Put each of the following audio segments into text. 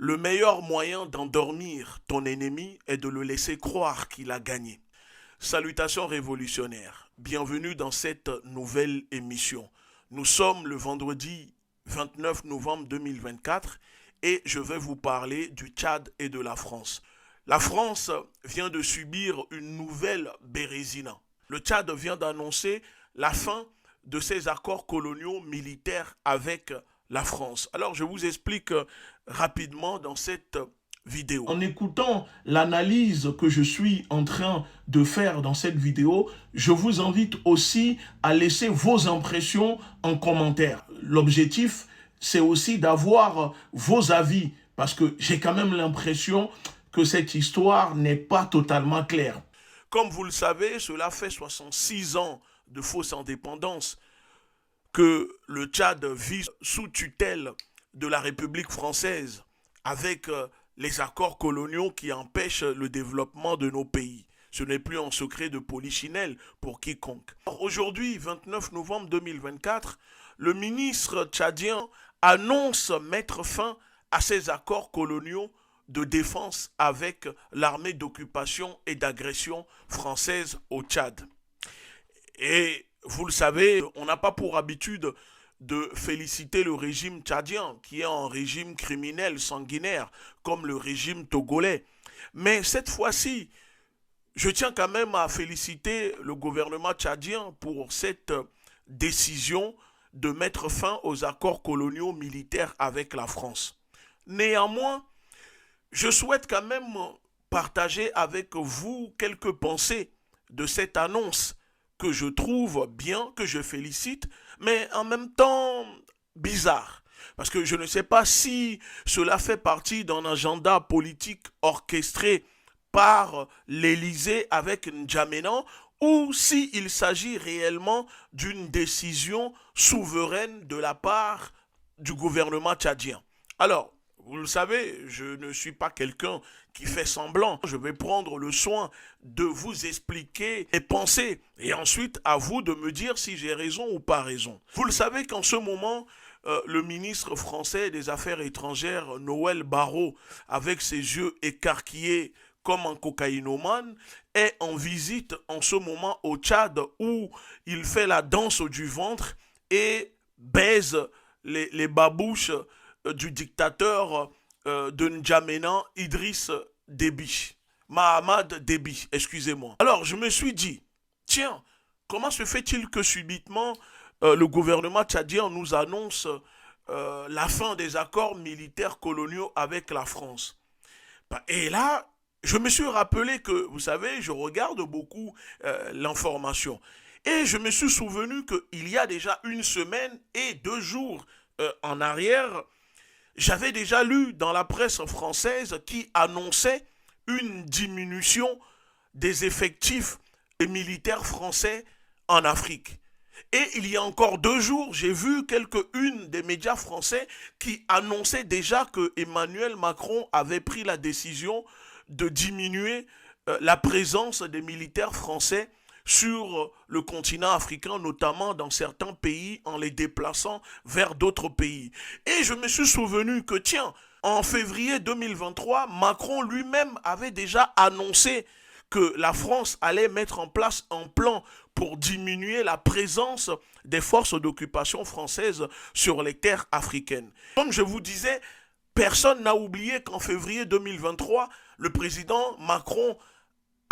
Le meilleur moyen d'endormir ton ennemi est de le laisser croire qu'il a gagné. Salutations révolutionnaires. Bienvenue dans cette nouvelle émission. Nous sommes le vendredi 29 novembre 2024 et je vais vous parler du Tchad et de la France. La France vient de subir une nouvelle bérésina. Le Tchad vient d'annoncer la fin de ses accords coloniaux militaires avec la France. Alors je vous explique rapidement dans cette vidéo. En écoutant l'analyse que je suis en train de faire dans cette vidéo, je vous invite aussi à laisser vos impressions en commentaire. L'objectif, c'est aussi d'avoir vos avis, parce que j'ai quand même l'impression que cette histoire n'est pas totalement claire. Comme vous le savez, cela fait 66 ans de fausse indépendance que le Tchad vit sous tutelle de la République française avec les accords coloniaux qui empêchent le développement de nos pays. Ce n'est plus un secret de polichinelle pour quiconque. Aujourd'hui, 29 novembre 2024, le ministre tchadien annonce mettre fin à ces accords coloniaux de défense avec l'armée d'occupation et d'agression française au Tchad. Et vous le savez, on n'a pas pour habitude de féliciter le régime tchadien, qui est un régime criminel sanguinaire, comme le régime togolais. Mais cette fois-ci, je tiens quand même à féliciter le gouvernement tchadien pour cette décision de mettre fin aux accords coloniaux militaires avec la France. Néanmoins, je souhaite quand même partager avec vous quelques pensées de cette annonce que je trouve bien, que je félicite, mais en même temps bizarre. Parce que je ne sais pas si cela fait partie d'un agenda politique orchestré par l'Élysée avec N'Djamena ou s'il s'agit réellement d'une décision souveraine de la part du gouvernement tchadien. Alors, vous le savez, je ne suis pas quelqu'un qui fait semblant. Je vais prendre le soin de vous expliquer mes pensées et ensuite à vous de me dire si j'ai raison ou pas raison. Vous le savez qu'en ce moment, le ministre français des Affaires étrangères, Noël Barrot, avec ses yeux écarquillés comme un cocaïnomane, est en visite en ce moment au Tchad où il fait la danse du ventre et baise les babouches du dictateur de N'Djamena, Idriss Déby. Mahamad Déby, excusez-moi. Alors, je me suis dit, tiens, comment se fait-il que subitement le gouvernement tchadien nous annonce la fin des accords militaires coloniaux avec la France? Et là, je me suis rappelé que, vous savez, je regarde beaucoup l'information. Et je me suis souvenu qu'il y a déjà une semaine et 2 jours en arrière, j'avais déjà lu dans la presse française qui annonçait une diminution des effectifs des militaires français en Afrique. Et il y a encore 2 jours, j'ai vu quelques-unes des médias français qui annonçaient déjà que Emmanuel Macron avait pris la décision de diminuer la présence des militaires français sur le continent africain, notamment dans certains pays, en les déplaçant vers d'autres pays. Et je me suis souvenu que, tiens, en février 2023, Macron lui-même avait déjà annoncé que la France allait mettre en place un plan pour diminuer la présence des forces d'occupation françaises sur les terres africaines. Comme je vous disais, personne n'a oublié qu'en février 2023, le président Macron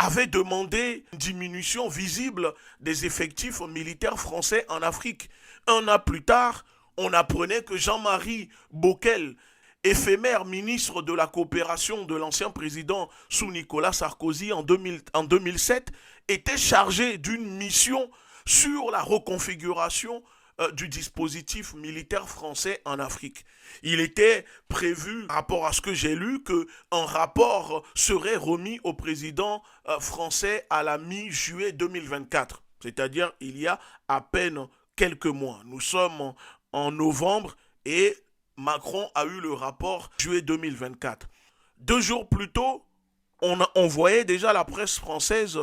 avait demandé une diminution visible des effectifs militaires français en Afrique. 1 an plus tard, on apprenait que Jean-Marie Bockel, éphémère ministre de la coopération de l'ancien président sous Nicolas Sarkozy en 2007, était chargé d'une mission sur la reconfiguration du dispositif militaire français en Afrique. Il était prévu, par rapport à ce que j'ai lu, qu'un rapport serait remis au président français à la mi-juillet 2024, c'est-à-dire il y a à peine quelques mois. Nous sommes en novembre et Macron a eu le rapport juillet 2024. 2 jours plus tôt, on voyait déjà la presse française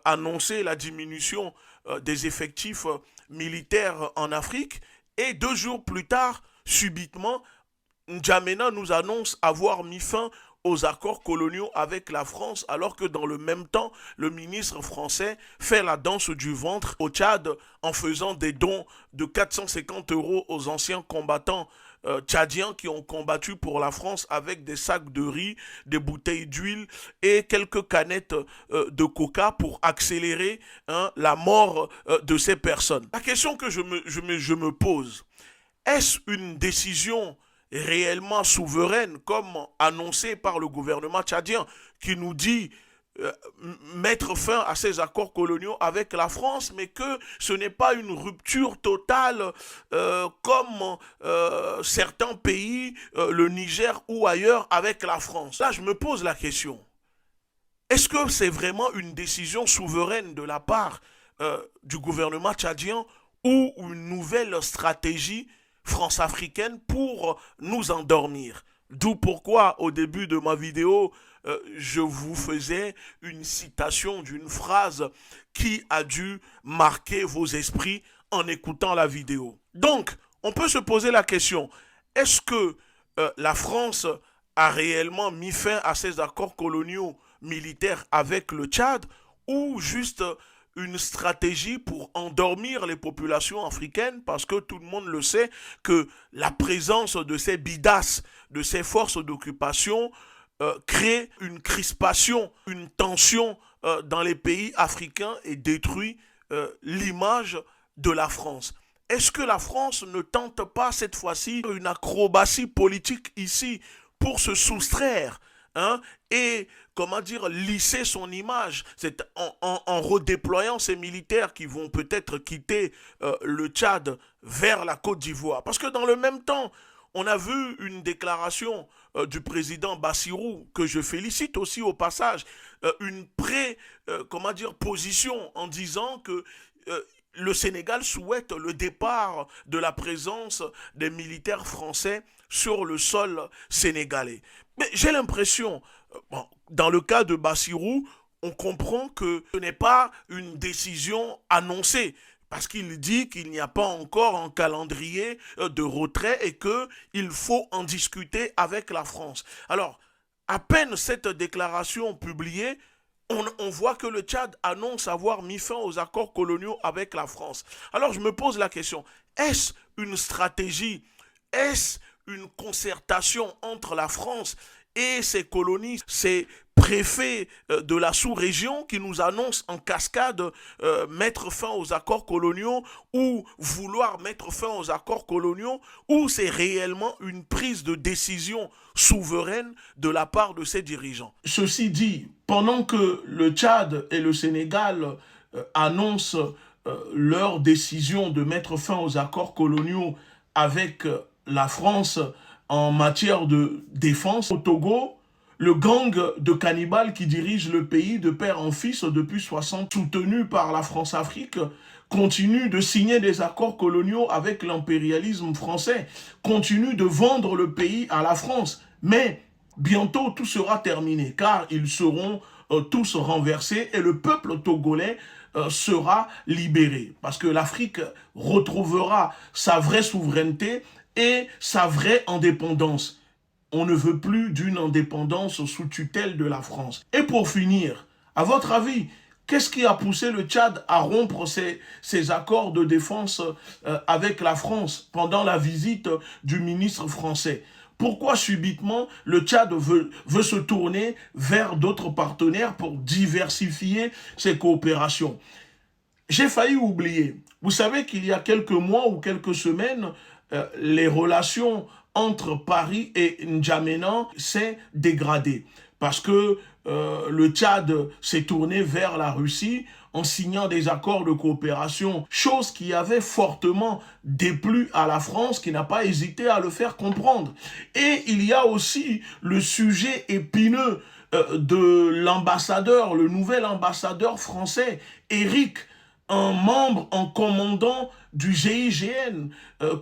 annoncer la diminution des effectifs militaires en Afrique. Et 2 jours plus tard, subitement, N'Djamena nous annonce avoir mis fin aux accords coloniaux avec la France, alors que dans le même temps, le ministre français fait la danse du ventre au Tchad en faisant des dons de 450 euros aux anciens combattants tchadiens qui ont combattu pour la France avec des sacs de riz, des bouteilles d'huile et quelques canettes de coca pour accélérer la mort de ces personnes. La question que je me pose, est-ce une décision réellement souveraine comme annoncée par le gouvernement tchadien qui nous dit euh, mettre fin à ces accords coloniaux avec la France, mais que ce n'est pas une rupture totale comme certains pays, le Niger ou ailleurs, avec la France. Là, je me pose la question. Est-ce que c'est vraiment une décision souveraine de la part du gouvernement tchadien ou une nouvelle stratégie france-africaine pour nous endormir? D'où pourquoi, au début de ma vidéo, je vous faisais une citation d'une phrase qui a dû marquer vos esprits en écoutant la vidéo. Donc, on peut se poser la question, est-ce que la France a réellement mis fin à ces accords coloniaux militaires avec le Tchad ou juste une stratégie pour endormir les populations africaines parce que tout le monde le sait que la présence de ces bidas, de ces forces d'occupation crée une crispation, une tension dans les pays africains et détruit l'image de la France. Est-ce que la France ne tente pas cette fois-ci une acrobatie politique ici pour se soustraire et, comment dire, lisser son image? C'est en redéployant ces militaires qui vont peut-être quitter le Tchad vers la Côte d'Ivoire. Parce que dans le même temps, on a vu une déclaration du président Bassirou, que je félicite aussi au passage, une comment dire, position en disant que le Sénégal souhaite le départ de la présence des militaires français sur le sol sénégalais. Mais j'ai l'impression, bon, dans le cas de Bassirou, on comprend que ce n'est pas une décision annoncée. Parce qu'il dit qu'il n'y a pas encore un calendrier de retrait et qu'il faut en discuter avec la France. Alors, à peine cette déclaration publiée, on voit que le Tchad annonce avoir mis fin aux accords coloniaux avec la France. Alors je me pose la question, est-ce une stratégie, est-ce une concertation entre la France et ses colonies, ses préfets de la sous-région qui nous annoncent en cascade mettre fin aux accords coloniaux ou vouloir mettre fin aux accords coloniaux, ou c'est réellement une prise de décision souveraine de la part de ses dirigeants? Ceci dit, pendant que le Tchad et le Sénégal annoncent leur décision de mettre fin aux accords coloniaux avec la France en matière de défense, au Togo, le gang de cannibales qui dirige le pays de père en fils depuis 60, soutenu par la France-Afrique, continue de signer des accords coloniaux avec l'impérialisme français, continue de vendre le pays à la France. Mais bientôt, tout sera terminé, car ils seront tous renversés et le peuple togolais sera libéré. Parce que l'Afrique retrouvera sa vraie souveraineté et sa vraie indépendance. On ne veut plus d'une indépendance sous tutelle de la France. Et pour finir, à votre avis, qu'est-ce qui a poussé le Tchad à rompre ces accords de défense avec la France pendant la visite du ministre français? Pourquoi subitement le Tchad veut se tourner vers d'autres partenaires pour diversifier ses coopérations? J'ai failli oublier. Vous savez qu'il y a quelques mois ou quelques semaines, les relations entre Paris et N'Djamena s'est dégradée parce que le Tchad s'est tourné vers la Russie en signant des accords de coopération, chose qui avait fortement déplu à la France, qui n'a pas hésité à le faire comprendre. Et il y a aussi le sujet épineux de l'ambassadeur, le nouvel ambassadeur français, Eric, un membre, un commandant du GIGN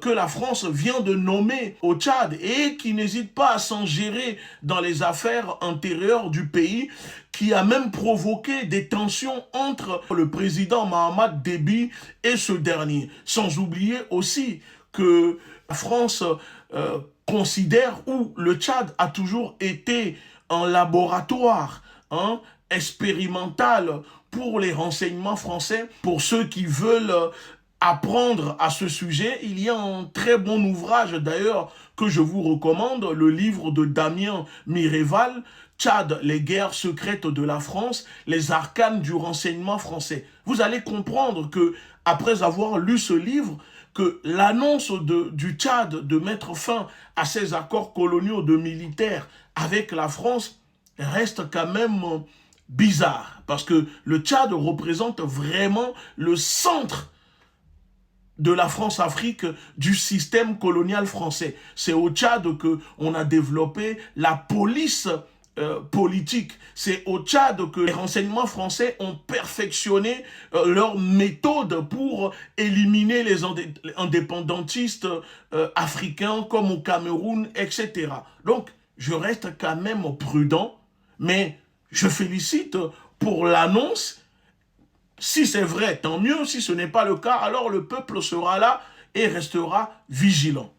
que la France vient de nommer au Tchad et qui n'hésite pas à s'ingérer dans les affaires intérieures du pays, qui a même provoqué des tensions entre le président Mahamat Déby et ce dernier. Sans oublier aussi que la France considèrent où le Tchad a toujours été un laboratoire expérimental pour les renseignements français. Pour ceux qui veulent apprendre à ce sujet, il y a un très bon ouvrage d'ailleurs que je vous recommande, le livre de Damien Mireval, Tchad, les guerres secrètes de la France, les arcanes du renseignement français. Vous allez comprendre que, après avoir lu ce livre, que l'annonce du Tchad de mettre fin à ces accords coloniaux de militaires avec la France reste quand même bizarre, parce que le Tchad représente vraiment le centre de la France-Afrique du système colonial français. C'est au Tchad qu'on a développé la police politique. C'est au Tchad que les renseignements français ont perfectionné leurs méthodes pour éliminer les indépendantistes africains comme au Cameroun, etc. Donc, je reste quand même prudent, mais je félicite pour l'annonce. Si c'est vrai, tant mieux. Si ce n'est pas le cas, alors le peuple sera là et restera vigilant.